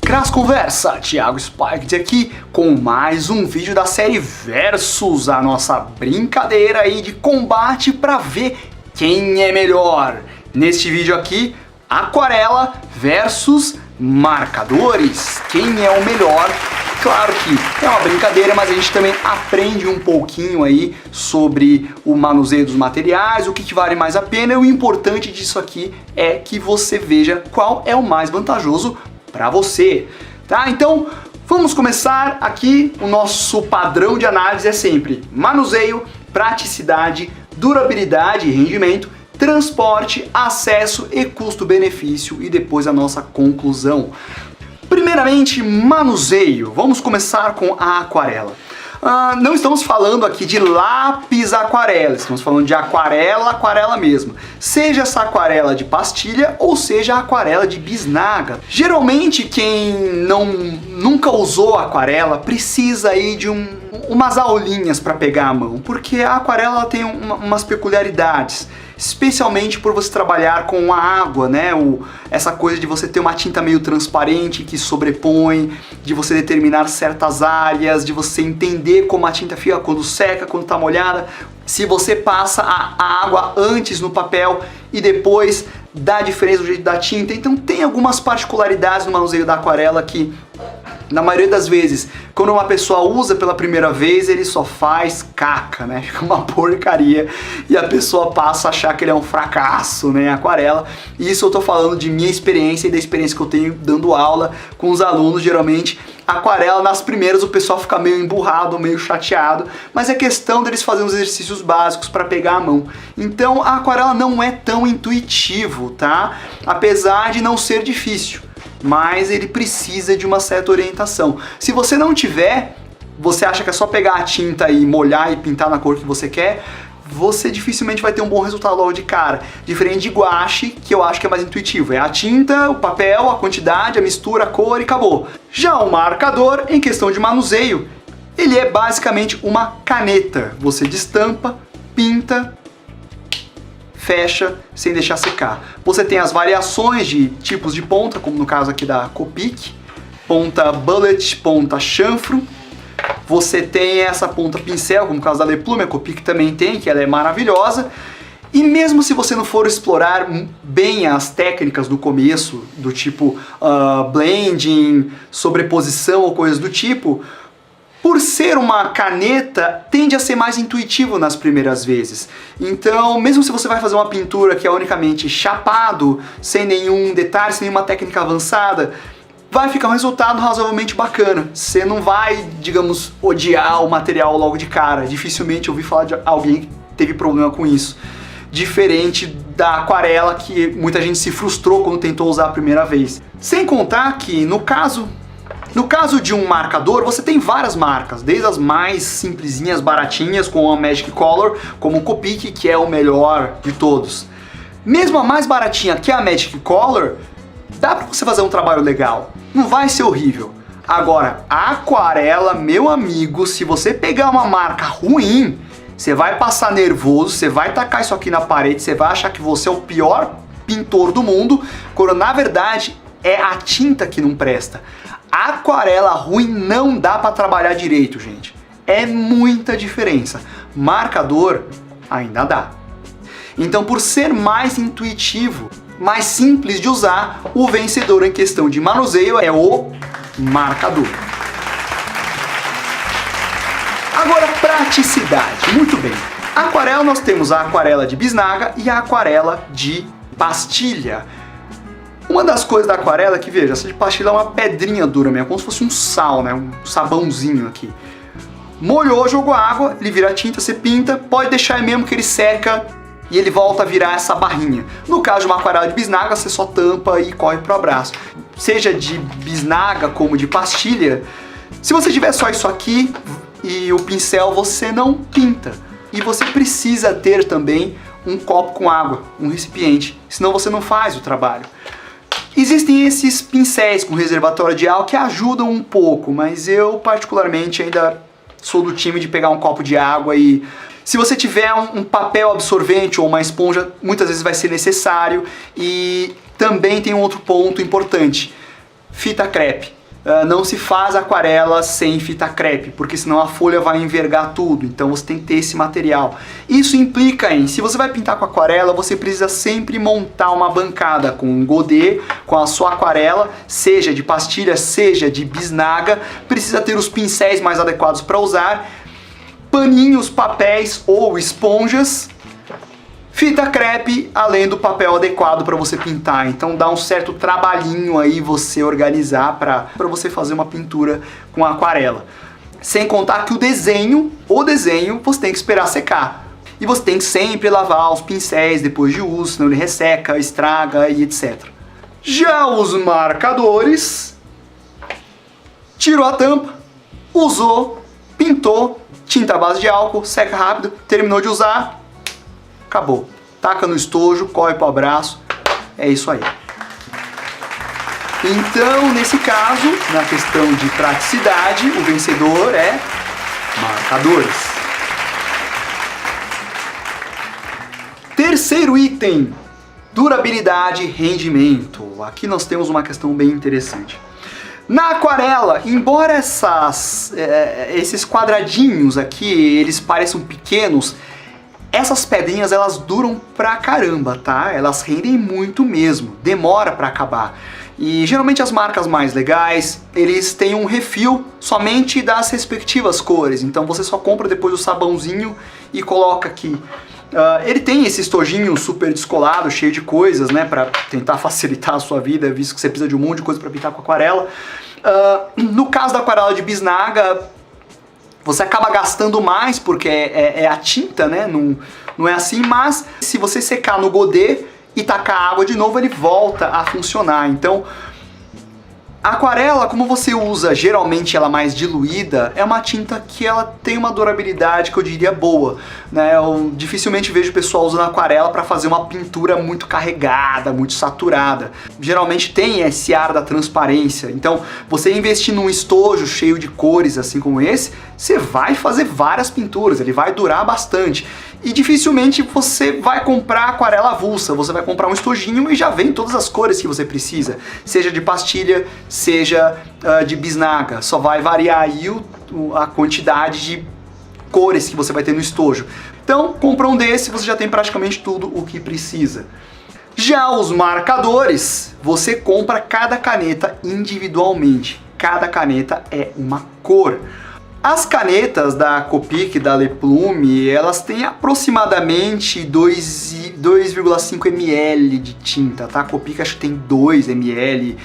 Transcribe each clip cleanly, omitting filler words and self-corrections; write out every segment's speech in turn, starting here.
Cras Conversa, Thiago Spiked aqui com mais um vídeo da série Versus, a nossa brincadeira aí de combate para ver quem é melhor. Neste vídeo aqui, aquarela versus marcadores, quem é o melhor. Claro que é uma brincadeira, mas a gente também aprende um pouquinho aí sobre o manuseio dos materiais, o que vale mais a pena, e o importante disso aqui é que você veja qual é o mais vantajoso para você, tá? Então, vamos começar aqui. O nosso padrão de análise é sempre manuseio, praticidade, durabilidade e rendimento, transporte, acesso e custo-benefício, e depois a nossa conclusão. Primeiramente, manuseio. Vamos começar com a aquarela. Não estamos falando aqui de lápis aquarela, estamos falando de aquarela mesmo. Seja essa aquarela de pastilha ou seja a aquarela de bisnaga. Geralmente quem nunca usou aquarela precisa aí de umas aulinhas para pegar a mão, porque a aquarela tem umas peculiaridades. Especialmente por você trabalhar com a água, né? Essa coisa de você ter uma tinta meio transparente que sobrepõe, de você determinar certas áreas, de você entender como a tinta fica quando seca, quando está molhada. Se você passa a água antes no papel e depois dá diferença do jeito da tinta. Então tem algumas particularidades no manuseio da aquarela que, na maioria das vezes, quando uma pessoa usa pela primeira vez, ele só faz caca, né? Fica uma porcaria e a pessoa passa a achar que ele é um fracasso, né? Aquarela. E isso eu tô falando de minha experiência e da experiência que eu tenho dando aula com os alunos. Geralmente, aquarela, nas primeiras, o pessoal fica meio emburrado, meio chateado, mas é questão deles fazerem os exercícios básicos para pegar a mão. Então, a aquarela não é tão intuitivo, tá? Apesar de não ser difícil, mas ele precisa de uma certa orientação. Se você não tiver, você acha que é só pegar a tinta e molhar e pintar na cor que você quer, você dificilmente vai ter um bom resultado logo de cara. Diferente de guache, que eu acho que é mais intuitivo. É a tinta, o papel, a quantidade, a mistura, a cor e acabou. Já o marcador, em questão de manuseio, ele é basicamente uma caneta. Você destampa, pinta, fecha sem deixar secar. Você tem as variações de tipos de ponta, como no caso aqui da Copic, ponta bullet, ponta chanfro. Você tem essa ponta pincel, como no caso da Le Plume, a Copic também tem, que ela é maravilhosa. E mesmo se você não for explorar bem as técnicas do começo, do tipo blending, sobreposição ou coisas do tipo, por ser uma caneta, tende a ser mais intuitivo nas primeiras vezes. Então, mesmo se você vai fazer uma pintura que é unicamente chapado, sem nenhum detalhe, sem nenhuma técnica avançada, vai ficar um resultado razoavelmente bacana. Você não vai, digamos, odiar o material logo de cara. Dificilmente eu ouvi falar de alguém que teve problema com isso. Diferente da aquarela, que muita gente se frustrou quando tentou usar a primeira vez. Sem contar que, no caso de um marcador, você tem várias marcas, desde as mais simplesinhas, baratinhas, com a Magic Color, como o Copic, que é o melhor de todos. Mesmo a mais baratinha, que é a Magic Color, dá pra você fazer um trabalho legal, não vai ser horrível. Agora, a aquarela, meu amigo, se você pegar uma marca ruim, você vai passar nervoso, você vai tacar isso aqui na parede, você vai achar que você é o pior pintor do mundo, quando na verdade é a tinta que não presta. A aquarela ruim não dá para trabalhar direito, gente. É muita diferença. Marcador ainda dá. Então, por ser mais intuitivo, mais simples de usar, o vencedor em questão de manuseio é o marcador. Agora, praticidade. Muito bem. Aquarela, nós temos a aquarela de bisnaga e a aquarela de pastilha. Uma das coisas da aquarela é que, veja, essa de pastilha é uma pedrinha dura mesmo, como se fosse um sal, né? Um sabãozinho aqui. Molhou, jogou água, ele vira tinta, você pinta, pode deixar aí mesmo que ele seca e ele volta a virar essa barrinha. No caso de uma aquarela de bisnaga, você só tampa e corre pro abraço. Seja de bisnaga como de pastilha, se você tiver só isso aqui e o pincel, você não pinta. E você precisa ter também um copo com água, um recipiente, senão você não faz o trabalho. Existem esses pincéis com reservatório de álcool que ajudam um pouco, mas eu particularmente ainda sou do time de pegar um copo de água e Se você tiver um papel absorvente ou uma esponja, muitas vezes vai ser necessário. E também tem um outro ponto importante: fita crepe. não se faz aquarela sem fita crepe, porque senão a folha vai envergar tudo, então você tem que ter esse material. Isso implica em, se você vai pintar com aquarela, você precisa sempre montar uma bancada com um godê, com a sua aquarela, seja de pastilha, seja de bisnaga, precisa ter os pincéis mais adequados para usar, paninhos, papéis ou esponjas, fita crepe, além do papel adequado para você pintar. Então dá um certo trabalhinho aí você organizar para você fazer uma pintura com aquarela. Sem contar que o desenho você tem que esperar secar. E você tem que sempre lavar os pincéis depois de uso, senão ele resseca, estraga e etc. Já os marcadores, tirou a tampa, usou, pintou, tinta à base de álcool, seca rápido, terminou de usar, acabou. Taca no estojo, corre para o abraço, é isso aí. Então, nesse caso, na questão de praticidade, o vencedor é marcadores. Terceiro item, durabilidade e rendimento. Aqui nós temos uma questão bem interessante. Na aquarela, embora esses quadradinhos aqui, eles pareçam pequenos, essas pedrinhas elas duram pra caramba, tá? Elas rendem muito mesmo, demora pra acabar. E geralmente as marcas mais legais, eles têm um refil somente das respectivas cores, então você só compra depois o sabãozinho e coloca aqui. Ele tem esse estojinho super descolado, cheio de coisas, né, pra tentar facilitar a sua vida, visto que você precisa de um monte de coisa pra pintar com aquarela. No caso da aquarela de bisnaga, você acaba gastando mais porque é a tinta, né? Não é assim, mas se você secar no godê e tacar água de novo, ele volta a funcionar. Então, a aquarela, como você usa geralmente ela mais diluída, é uma tinta que ela tem uma durabilidade que eu diria boa, né? Eu dificilmente vejo o pessoal usando aquarela para fazer uma pintura muito carregada, muito saturada. Geralmente tem esse ar da transparência. Então, você investir num estojo cheio de cores assim como esse, você vai fazer várias pinturas, ele vai durar bastante. E dificilmente você vai comprar aquarela avulsa, você vai comprar um estojinho e já vem todas as cores que você precisa, seja de pastilha, seja de bisnaga, só vai variar aí a quantidade de cores que você vai ter no estojo. Então, compra um desse, você já tem praticamente tudo o que precisa. Já os marcadores, você compra cada caneta individualmente, cada caneta é uma cor. As canetas da Copic e da Leplume, elas têm aproximadamente 2,5 ml de tinta, tá? A Copic acho que tem 2 ml,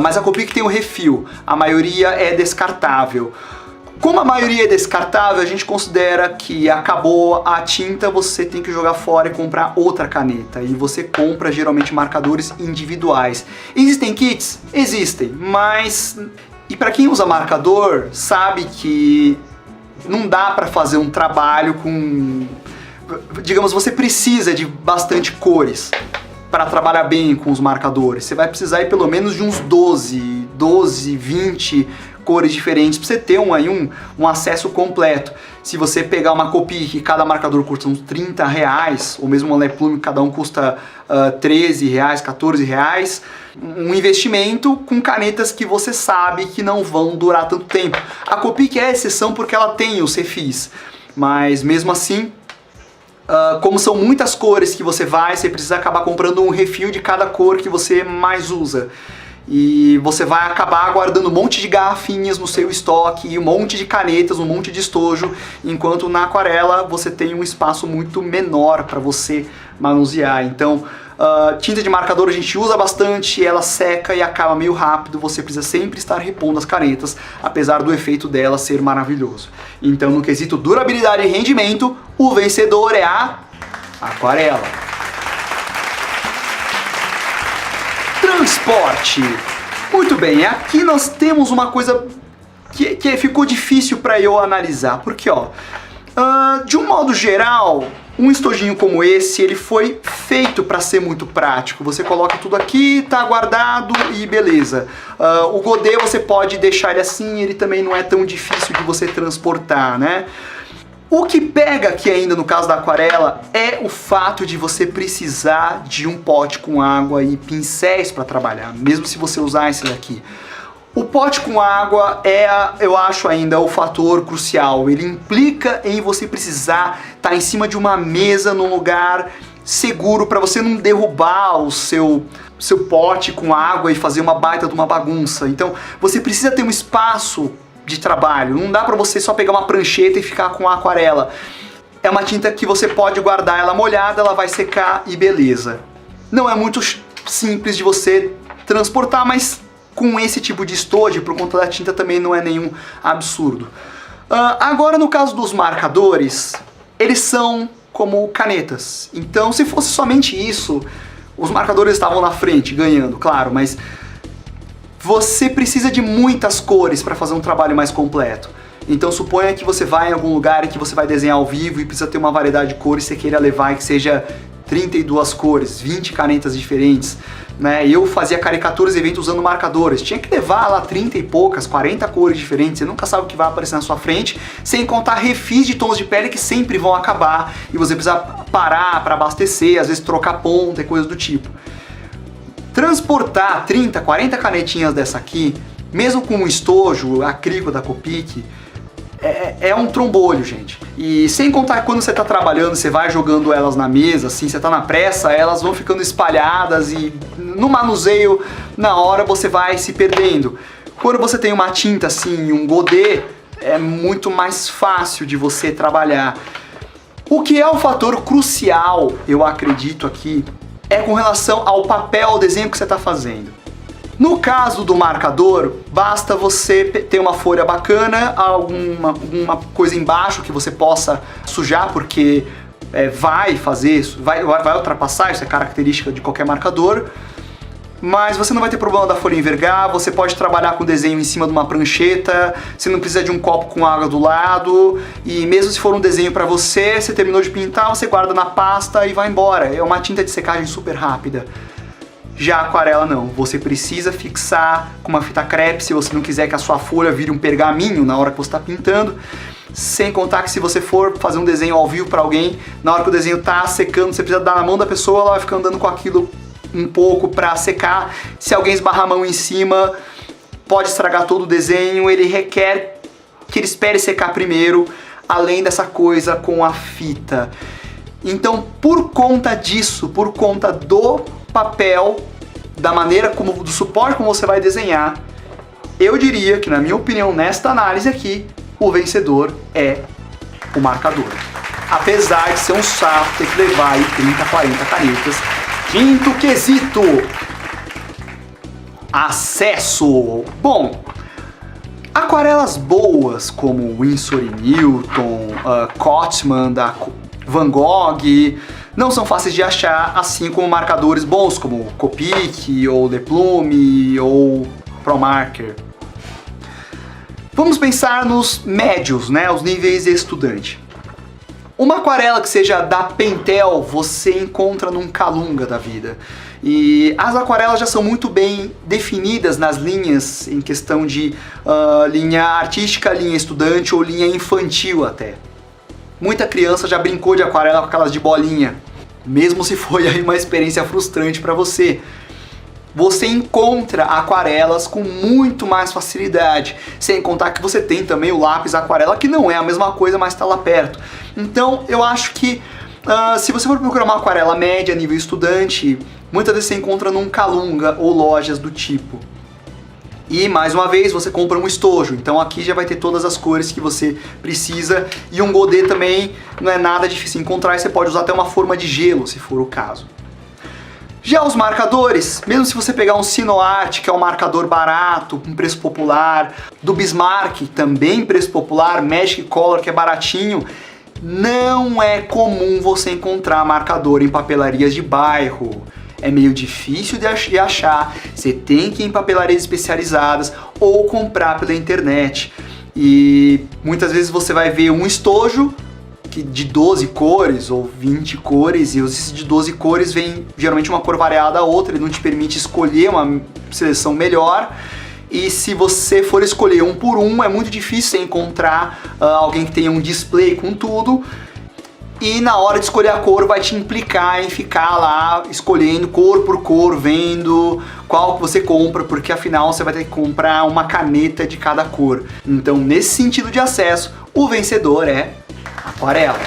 mas a Copic tem o refil, a maioria é descartável. Como a maioria é descartável, a gente considera que acabou a tinta, você tem que jogar fora e comprar outra caneta. E você compra geralmente marcadores individuais. Existem kits? Existem, mas... E para quem usa marcador, sabe que não dá para fazer um trabalho com... Digamos, você precisa de bastante cores para trabalhar bem com os marcadores. Você vai precisar ir pelo menos de uns 12, 20 cores diferentes para você ter um acesso completo. Se você pegar uma Copic e cada marcador custa uns 30 reais, ou mesmo uma Leplume, cada um custa 13 reais, 14 reais, um investimento com canetas que você sabe que não vão durar tanto tempo. A Copic é exceção porque ela tem os refis, mas mesmo assim, como são muitas cores que você precisa acabar comprando um refil de cada cor que você mais usa. E você vai acabar guardando um monte de garrafinhas no seu estoque e um monte de canetas, um monte de estojo, enquanto na aquarela você tem um espaço muito menor para você manusear. Então, tinta de marcador a gente usa bastante, ela seca e acaba meio rápido, você precisa sempre estar repondo as canetas, apesar do efeito dela ser maravilhoso. Então, no quesito durabilidade e rendimento, o vencedor é a aquarela. Transporte. Muito bem, aqui nós temos uma coisa que ficou difícil para eu analisar, porque de um modo geral, um estojinho como esse, ele foi feito para ser muito prático. Você coloca tudo aqui, tá guardado e beleza. O godê você pode deixar ele assim, ele também não é tão difícil de você transportar, né? O que pega aqui ainda no caso da aquarela é o fato de você precisar de um pote com água e pincéis para trabalhar, mesmo se você usar esse daqui. O pote com água eu acho ainda o fator crucial. Ele implica em você precisar estar em cima de uma mesa num lugar seguro para você não derrubar o seu pote com água e fazer uma baita de uma bagunça. Então você precisa ter um espaço de trabalho. Não dá para você só pegar uma prancheta e ficar com a aquarela. É uma tinta que você pode guardar ela molhada, ela vai secar e beleza. Não é muito simples de você transportar, mas com esse tipo de estojo, por conta da tinta, também não é nenhum absurdo. Agora, no caso dos marcadores, eles são como canetas. Então, se fosse somente isso, os marcadores estavam na frente, ganhando, claro, mas você precisa de muitas cores para fazer um trabalho mais completo. Então, suponha que você vai em algum lugar em que você vai desenhar ao vivo e precisa ter uma variedade de cores, você queira levar que seja 32 cores, 20 canetas diferentes, né? Eu fazia caricaturas e eventos usando marcadores, tinha que levar lá 30 e poucas, 40 cores diferentes, você nunca sabe o que vai aparecer na sua frente, sem contar refis de tons de pele que sempre vão acabar e você precisa parar para abastecer, às vezes trocar ponta e coisas do tipo. Transportar 30, 40 canetinhas dessa aqui, mesmo com um estojo acrílico da Copic, é um trombolho, gente. E sem contar que quando você tá trabalhando, você vai jogando elas na mesa, assim, você tá na pressa, elas vão ficando espalhadas e no manuseio, na hora, você vai se perdendo. Quando você tem uma tinta assim, um godê, é muito mais fácil de você trabalhar. O que é o fator crucial, eu acredito aqui, é com relação ao papel, ao desenho que você tá fazendo. No caso do marcador, basta você ter uma folha bacana, alguma coisa embaixo que você possa sujar, porque vai fazer isso, vai ultrapassar, isso é característica de qualquer marcador, mas você não vai ter problema da folha envergar, você pode trabalhar com desenho em cima de uma prancheta, você não precisa de um copo com água do lado, e mesmo se for um desenho para você terminou de pintar, você guarda na pasta e vai embora. É uma tinta de secagem super rápida. Já a aquarela não, você precisa fixar com uma fita crepe se você não quiser que a sua folha vire um pergaminho na hora que você está pintando. Sem contar que se você for fazer um desenho ao vivo para alguém, na hora que o desenho está secando, você precisa dar na mão da pessoa, ela vai ficar andando com aquilo um pouco para secar. Se alguém esbarrar a mão em cima, pode estragar todo o desenho, ele requer que ele espere secar primeiro, além dessa coisa com a fita. Então, por conta disso, por conta do papel, da maneira como, do suporte como você vai desenhar, eu diria que, na minha opinião, nesta análise aqui, o vencedor é o marcador. Apesar de ser um saco ter que levar aí 30, 40 canetas. Quinto quesito: acesso. Bom, aquarelas boas como Winsor & Newton, Cotman, da Van Gogh, não são fáceis de achar, assim como marcadores bons como Copic, ou Le Plume, ou Promarker. Vamos pensar nos médios, né, os níveis de estudante. Uma aquarela que seja da Pentel, você encontra num Calunga da vida. E as aquarelas já são muito bem definidas nas linhas, em questão de linha artística, linha estudante ou linha infantil até. Muita criança já brincou de aquarela com aquelas de bolinha, mesmo se foi aí uma experiência frustrante para você. Você encontra aquarelas com muito mais facilidade, sem contar que você tem também o lápis aquarela, que não é a mesma coisa, mas está lá perto. Então eu acho que se você for procurar uma aquarela média, nível estudante, muitas vezes você encontra num Calunga ou lojas do tipo. E mais uma vez você compra um estojo, então aqui já vai ter todas as cores que você precisa, e um godê também não é nada difícil de encontrar, e você pode usar até uma forma de gelo, se for o caso. Já os marcadores, mesmo se você pegar um Sinoart, que é um marcador barato, com preço popular, do Bismarck, também preço popular, Magic Color, que é baratinho, não é comum você encontrar marcador em papelarias de bairro. É meio difícil de achar, você tem que ir em papelarias especializadas ou comprar pela internet. E muitas vezes você vai ver um estojo de 12 cores ou 20 cores, e esses de 12 cores vem geralmente uma cor variada a outra, ele não te permite escolher uma seleção melhor. E se você for escolher um por um, é muito difícil você encontrar alguém que tenha um display com tudo. E na hora de escolher a cor vai te implicar em ficar lá escolhendo cor por cor, vendo qual que você compra, porque afinal você vai ter que comprar uma caneta de cada cor. Então, nesse sentido de acesso, o vencedor é aquarela.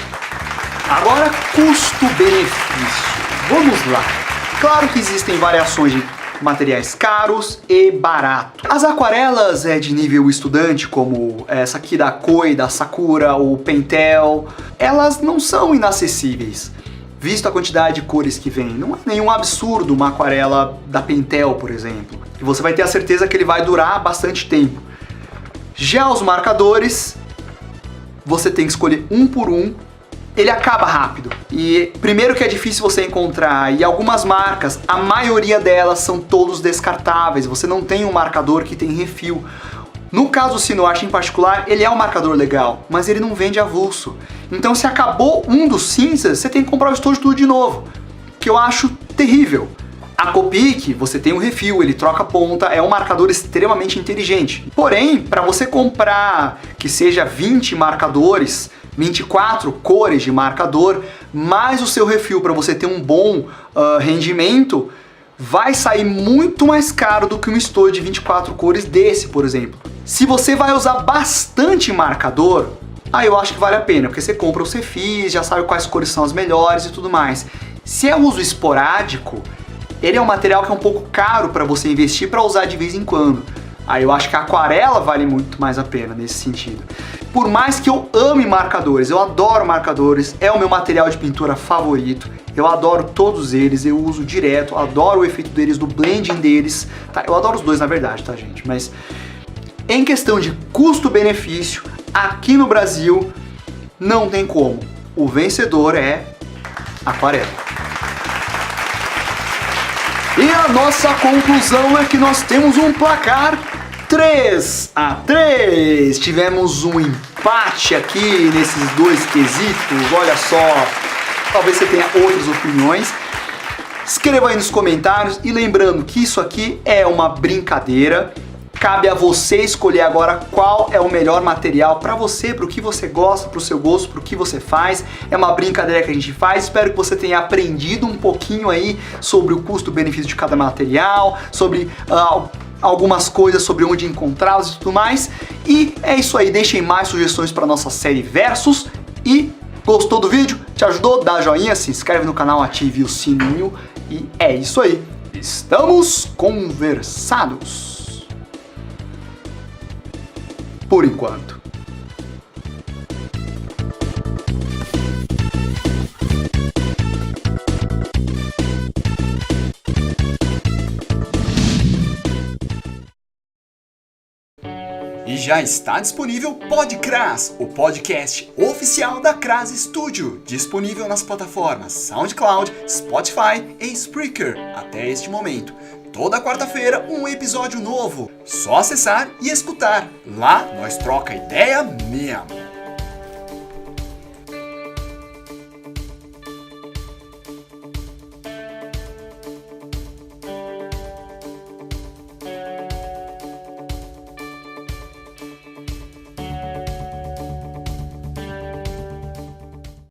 Agora, custo-benefício. Vamos lá. Claro que existem variações de materiais caros e baratos. As aquarelas de nível estudante, como essa aqui da Koei, da Sakura ou Pentel, elas não são inacessíveis, visto a quantidade de cores que vem. Não é nenhum absurdo uma aquarela da Pentel, por exemplo. E você vai ter a certeza que ele vai durar bastante tempo. Já os marcadores, você tem que escolher um por um. Ele acaba rápido. E primeiro que é difícil você encontrar, e algumas marcas, a maioria delas são todos descartáveis, você não tem um marcador que tem refil. No caso do Cinearte em particular, ele é um marcador legal, mas ele não vende avulso. Então se acabou um dos cinzas, você tem que comprar o estojo tudo de novo, que eu acho terrível. A Copic, você tem um refil, ele troca ponta, é um marcador extremamente inteligente. Porém, para você comprar que seja 20 marcadores, 24 cores de marcador, mais o seu refil para você ter um bom rendimento, vai sair muito mais caro do que um estojo de 24 cores desse, por exemplo. Se você vai usar bastante marcador, aí eu acho que vale a pena, porque você compra os refis, já sabe quais cores são as melhores e tudo mais. Se é uso esporádico, ele é um material que é um pouco caro para você investir para usar de vez em quando. Aí eu acho que a aquarela vale muito mais a pena nesse sentido. Por mais que eu ame marcadores, eu adoro marcadores, é o meu material de pintura favorito, eu adoro todos eles, eu uso direto, adoro o efeito deles, do blending deles, tá? Eu adoro os dois na verdade, tá gente? Mas em questão de custo-benefício, aqui no Brasil não tem como. O vencedor é aquarela. E a nossa conclusão é que nós temos um placar 3-3. Tivemos um empate aqui nesses dois quesitos, olha só. Talvez você tenha outras opiniões. Escreva aí nos comentários e lembrando que isso aqui é uma brincadeira. Cabe a você escolher agora qual é o melhor material para você, para o que você gosta, para o seu gosto, para o que você faz. É uma brincadeira que a gente faz. Espero que você tenha aprendido um pouquinho aí sobre o custo-benefício de cada material, sobre algumas coisas sobre onde encontrá-los e tudo mais. E é isso aí. Deixem mais sugestões para nossa série Versus. E gostou do vídeo? Te ajudou? Dá joinha, se inscreve no canal, ative o sininho. E é isso aí. Estamos conversados. Por enquanto. E já está disponível Podcras, o podcast oficial da Cras Studio, disponível nas plataformas SoundCloud, Spotify e Spreaker até este momento. Toda quarta-feira, um episódio novo. Só acessar e escutar. Lá nós troca ideia mesmo.